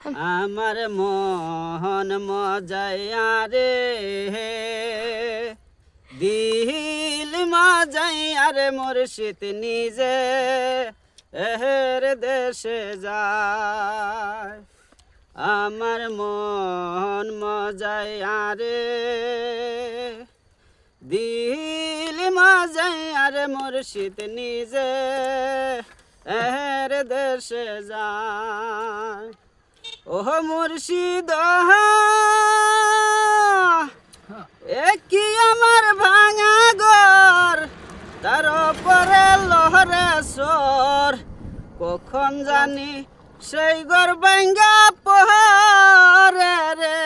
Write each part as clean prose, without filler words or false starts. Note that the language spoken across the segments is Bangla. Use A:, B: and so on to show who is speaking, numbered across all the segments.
A: আমার মন মজাইয়া রে দিল মজাইয়া রে মুর্শিদ নিজে এহের দেশে যায় আমার মন মজাইয়া রে দিল মজাইয়া রে মুর্শিদ নিজে এহের দেশে যায় ওহ মুর্শিদ কি আমার ভাঙা ঘর তার পরে লহরে সর কখন জানি সেই ঘর ভাঙ্গা পহরে রে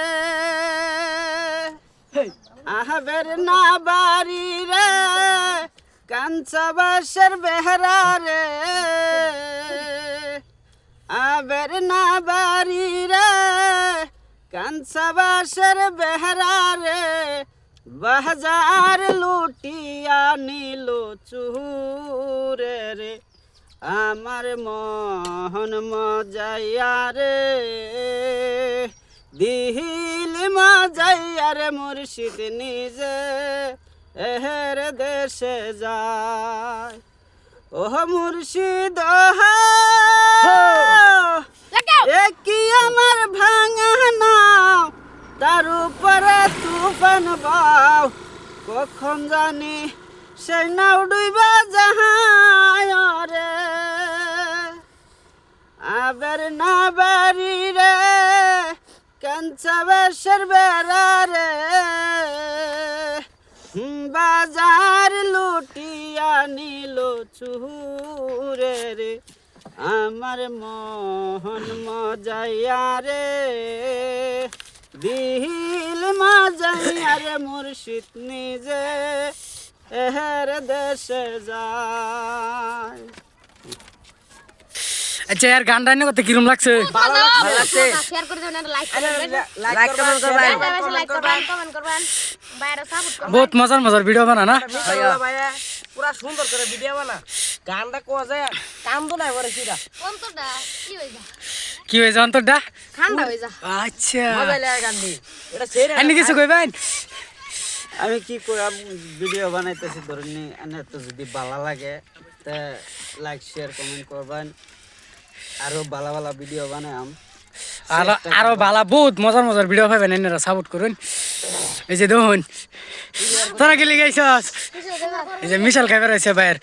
A: আহবের না বাড়ি রে কাঞ্চা বাসের বেহরা রে আবের না বাড়ি রে কাঞ্চা বাসের বেহরা রে বাজার লুটিয়া নিল চুরে রে আমার মন মজাইয়া রে দিল মজাইয়া রে মুর্শিদ নিজে এহের দেশে যায় ওহ মুর্শিদ কি আমার ভাঙা নাও তার উপরে তুফান বাও কখন জানি সেই নাও ডুইবা যাহায় রে আবার না বাড়ি রে কাঞ্চা বাসের বেড়া রে বাজার লুটিয়া নিল চুরে রে আমার মন মজাইয়া রে দিল মজাইয়া রে মুর্শিদ নিজে এহের দেশে যায়
B: আচ্ছা यार গান রান্না করতে কিরম লাগছে
C: ভালো লাগছে শেয়ার করে দেবেন আর লাইক করবেন
A: লাইক কমেন্ট করবেন
C: লাইক করবেন কমেন্ট করবেন বাইরে সাপোর্ট করবেন
B: বহুত মজার ভিডিও বানা না
D: ভাইয়া পুরা সুন্দর করে ভিডিও বানা গানটা কোয়া যায় কান্দো না করে সিধা
C: অন্তরটা কি হই যা
B: কি হয়েছে অন্তরটা
C: ঠান্ডা হই যা
B: আচ্ছা
D: মজা লাগে গান দি এটা সেরে
B: আপনি কিছু কইবেন
A: আমি কি করাম ভিডিও বানাইতেছি ধরুন এনে তো যদি ভালো লাগে তা লাইক শেয়ার কমেন্ট করবেন আরো ভালো ভালো ভিডিও বানাম
B: আরো ভালো বহুত মজার ভিডিও পাবেন এনারা সাপোর্ট করুন এই যে দেখুন তোরা গেলি গাইছস এই যে মিশাল খাইবার আছে বাইর